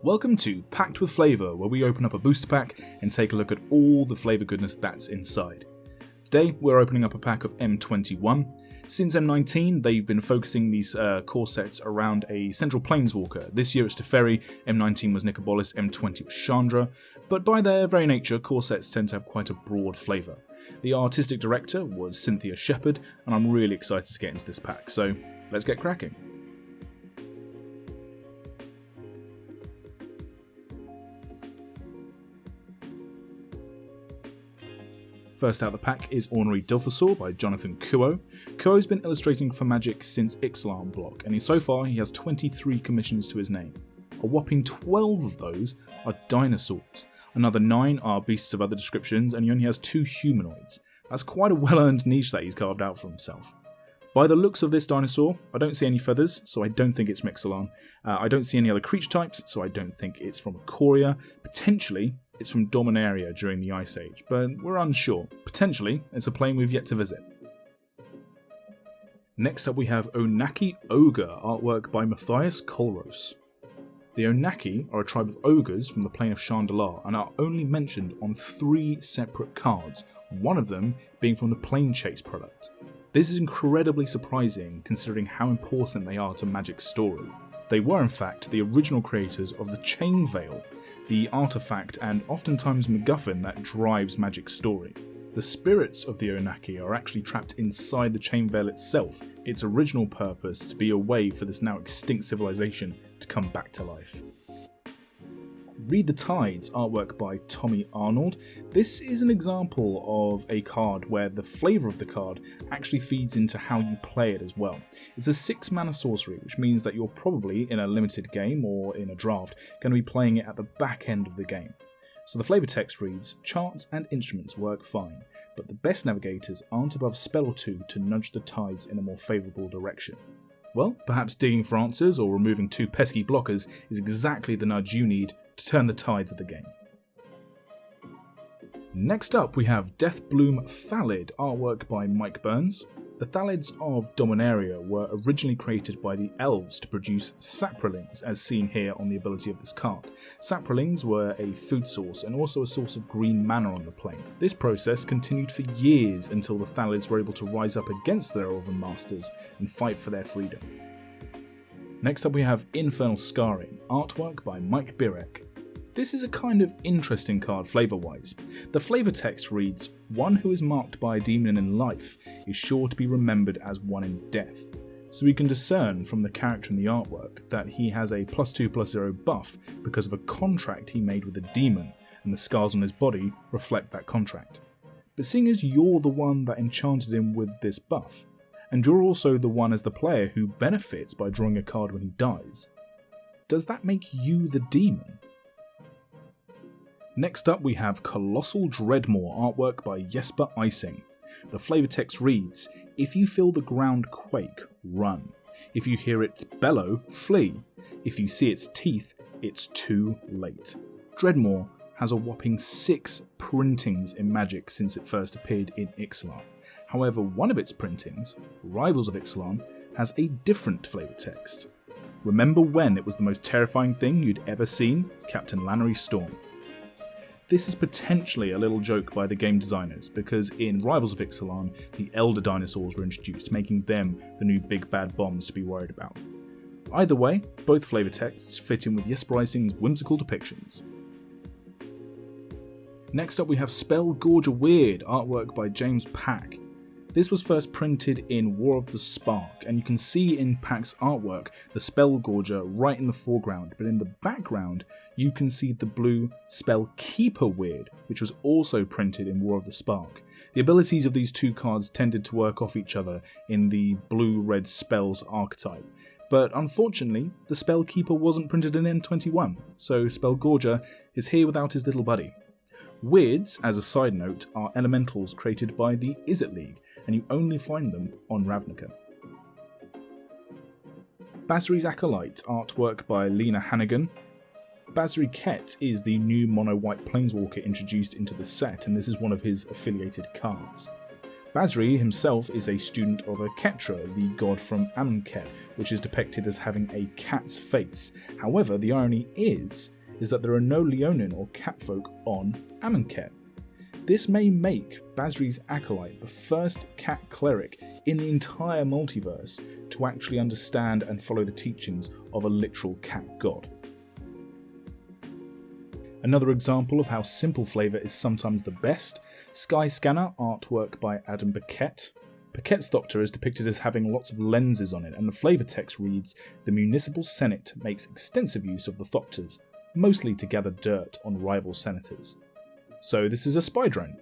Welcome to Packed With Flavour, where we open up a booster pack and take a look at all the flavour goodness that's inside. Today we're opening up a pack of M21. Since M19 they've been focusing these core sets around a central planeswalker. This year it's Teferi, M19 was Nicobolas, M20 was Chandra, but by their very nature core sets tend to have quite a broad flavour. The artistic director was Cynthia Shepherd, and I'm really excited to get into this pack, so let's get cracking. First out of the pack is Ornery Dilphosaur by Jonathan Kuo. Kuo's been illustrating for Magic since Ixalan block, and so far he has 23 commissions to his name. A whopping 12 of those are dinosaurs, another 9 are beasts of other descriptions, and he only has 2 humanoids. That's quite a well-earned niche that he's carved out for himself. By the looks of this dinosaur, I don't see any feathers, so I don't think it's Mixalan. I don't see any other creature types, so I don't think it's from Ikoria. Potentially, it's from Dominaria during the Ice Age, but we're unsure. Potentially, it's a plane we've yet to visit. Next up we have Onaki Ogre, artwork by Matthias Kolros. The Onaki are a tribe of ogres from the plane of Chandalar and are only mentioned on 3 separate cards, one of them being from the Plane Chase product. This is incredibly surprising considering how important they are to Magic's story. They were in fact the original creators of the Chain Veil, the artifact and oftentimes MacGuffin that drives Magic's story. The spirits of the Onaki are actually trapped inside the Chain Veil itself, its original purpose to be a way for this now extinct civilization to come back to life. Read the Tides, artwork by Tommy Arnold. This is an example of a card where the flavour of the card actually feeds into how you play it as well. It's a 6 mana sorcery, which means that you're probably, in a limited game or in a draft, going to be playing it at the back end of the game. So the flavour text reads, charts and instruments work fine, but the best navigators aren't above a spell or 2 to nudge the tides in a more favourable direction. Well, perhaps digging for answers or removing 2 pesky blockers is exactly the nudge you need to turn the tides of the game. Next up we have Deathbloom Thallid, artwork by Mike Burns. The Thallids of Dominaria were originally created by the elves to produce saprolings, as seen here on the ability of this card. Saprolings were a food source and also a source of green mana on the plane. This process continued for years until the Thallids were able to rise up against their elven masters and fight for their freedom. Next up we have Infernal Scarring, artwork by Mike Barek. This is a kind of interesting card flavour-wise. The flavour text reads, one who is marked by a demon in life is sure to be remembered as one in death. So we can discern from the character in the artwork that he has a +2/+0 buff because of a contract he made with a demon, and the scars on his body reflect that contract. But seeing as you're the one that enchanted him with this buff, and you're also the one as the player who benefits by drawing a card when he dies, does that make you the demon? Next up we have Colossal Dreadmaw, artwork by Jesper Ising. The flavour text reads, if you feel the ground quake, run. If you hear its bellow, flee. If you see its teeth, it's too late. Dreadmaw has a whopping 6 printings in Magic since it first appeared in Ixalan. However, one of its printings, Rivals of Ixalan, has a different flavour text. Remember when it was the most terrifying thing you'd ever seen? Captain Lannery's Storm. This is potentially a little joke by the game designers, because in Rivals of Ixalan, the Elder Dinosaurs were introduced, making them the new big bad bombs to be worried about. Either way, both flavour texts fit in with Jesper Ising's whimsical depictions. Next up we have Spellgorger Weird, artwork by James Pack. This was first printed in War of the Spark, and you can see in Pack's artwork the Spellgorger right in the foreground, but in the background you can see the blue Spellkeeper Weird, which was also printed in War of the Spark. The abilities of these 2 cards tended to work off each other in the blue-red spells archetype, but unfortunately the Spellkeeper wasn't printed in M21, so Spellgorger is here without his little buddy. Weirds, as a side note, are elementals created by the Izzet League, and you only find them on Ravnica. Basri's Acolyte, artwork by Lena Hannigan. Basri Ket is the new mono-white planeswalker introduced into the set, and this is one of his affiliated cards. Basri himself is a student of Ketra, the god from Amonkhet, which is depicted as having a cat's face. However, the irony is that there are no Leonin or catfolk on Amonkhet. This may make Basri's Acolyte the first cat cleric in the entire multiverse to actually understand and follow the teachings of a literal cat god. Another example of how simple flavour is sometimes the best, Skyscanner artwork by Adam Paquette. Paquette's Doctor is depicted as having lots of lenses on it, and the flavour text reads, "The Municipal Senate makes extensive use of the Thopters, mostly to gather dirt on rival senators." So this is a spy drone.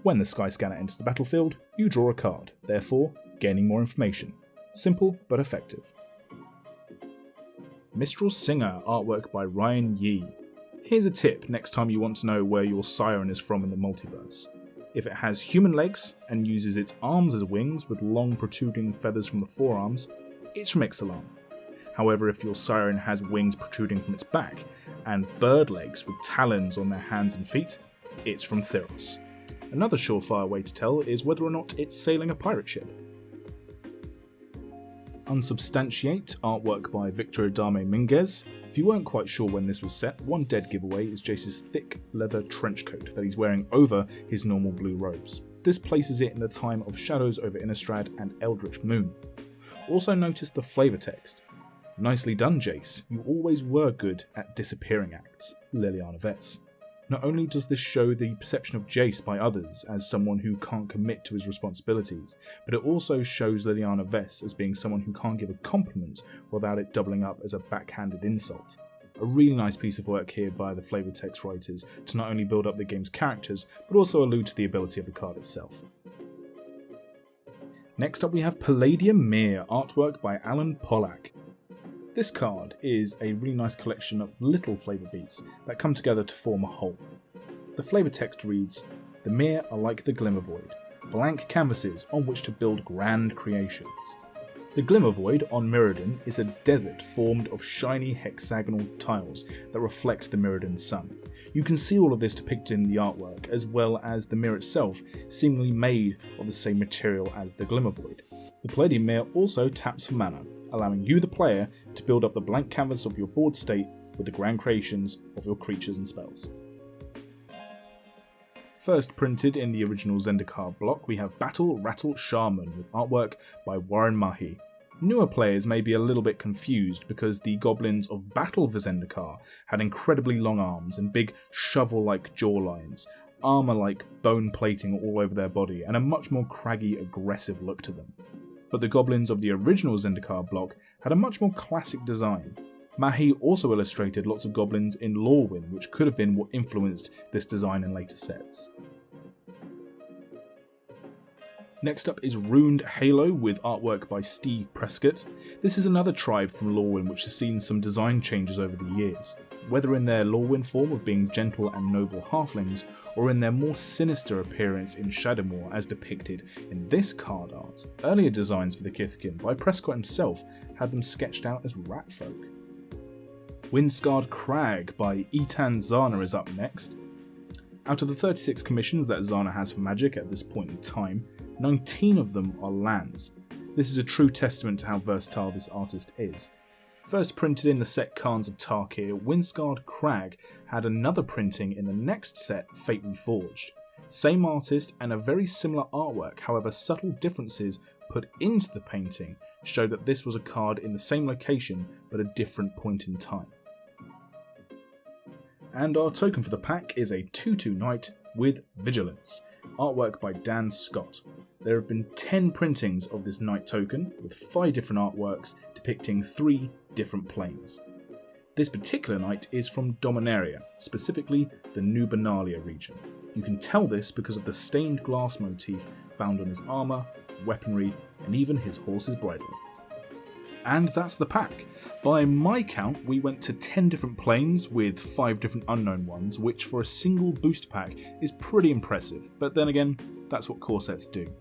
When the Skyscanner enters the battlefield, you draw a card, therefore gaining more information. Simple but effective. Mistral Singer artwork by Ryan Yee. Here's a tip next time you want to know where your siren is from in the multiverse. If it has human legs and uses its arms as wings with long protruding feathers from the forearms, it's from Ixalan. However, if your siren has wings protruding from its back and bird legs with talons on their hands and feet, it's from Theros. Another surefire way to tell is whether or not it's sailing a pirate ship. Unsubstantiate artwork by Victor Adame Minguez. If you weren't quite sure when this was set, one dead giveaway is Jace's thick leather trench coat that he's wearing over his normal blue robes. This places it in the time of Shadows over Innistrad and Eldritch Moon. Also notice the flavour text. "Nicely done, Jace. You always were good at disappearing acts, Liliana Vess." Not only does this show the perception of Jace by others as someone who can't commit to his responsibilities, but it also shows Liliana Vess as being someone who can't give a compliment without it doubling up as a backhanded insult. A really nice piece of work here by the flavour text writers to not only build up the game's characters, but also allude to the ability of the card itself. Next up we have Palladium Mere, artwork by Alan Pollock. This card is a really nice collection of little flavour beats that come together to form a whole. The flavour text reads, "The Mere are like the Glimmer Void, blank canvases on which to build grand creations." The Glimmer Void on Mirrodin is a desert formed of shiny hexagonal tiles that reflect the Mirrodin sun. You can see all of this depicted in the artwork, as well as the mirror itself seemingly made of the same material as the Glimmer Void. The Palladium Mere also taps for mana, allowing you, the player, to build up the blank canvas of your board state with the grand creations of your creatures and spells. First printed in the original Zendikar block, we have Battle Rattle Shaman with artwork by Warren Mahi. Newer players may be a little bit confused because the goblins of Battle for Zendikar had incredibly long arms and big shovel-like jawlines, armour-like bone plating all over their body, and a much more craggy, aggressive look to them. But the goblins of the original Zendikar block had a much more classic design. Mahi also illustrated lots of goblins in Lorwyn, which could have been what influenced this design in later sets. Next up is Runed Halo with artwork by Steve Prescott. This is another tribe from Lorwyn which has seen some design changes over the years, whether in their Lorwyn form of being gentle and noble halflings, or in their more sinister appearance in Shadowmoor as depicted in this card art. Earlier designs for the Kithkin by Prescott himself had them sketched out as ratfolk. Windscarred Crag by Etan Zana is up next. Out of the 36 commissions that Zana has for Magic at this point in time, 19 of them are lands. This is a true testament to how versatile this artist is. First printed in the set Khans of Tarkir, Windscarred Crag had another printing in the next set, Fate Reforged. Same artist and a very similar artwork, however subtle differences put into the painting show that this was a card in the same location but a different point in time. And our token for the pack is a 2/2 Knight with Vigilance, artwork by Dan Scott. There have been 10 printings of this Knight token, with 5 different artworks depicting 3 different planes. This particular Knight is from Dominaria, specifically the Nubenalia region. You can tell this because of the stained glass motif found on his armour, weaponry, and even his horse's bridle. And that's the pack. By my count, we went to 10 different planes with 5 different unknown ones, which for a single booster pack is pretty impressive, but then again, that's what core sets do.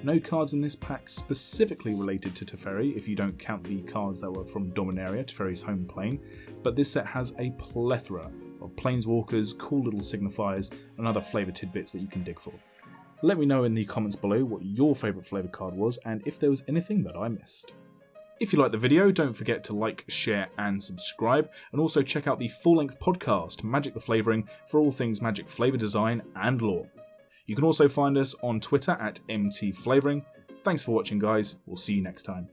No cards in this pack specifically related to Teferi, if you don't count the cards that were from Dominaria, Teferi's home plane, but this set has a plethora of planeswalkers, cool little signifiers, and other flavour tidbits that you can dig for. Let me know in the comments below what your favourite flavour card was and if there was anything that I missed. If you liked the video, don't forget to like, share and subscribe, and also check out the full-length podcast, Magic the Flavouring, for all things magic flavour design and lore. You can also find us on Twitter at MTFlavouring. Thanks for watching, guys. We'll see you next time.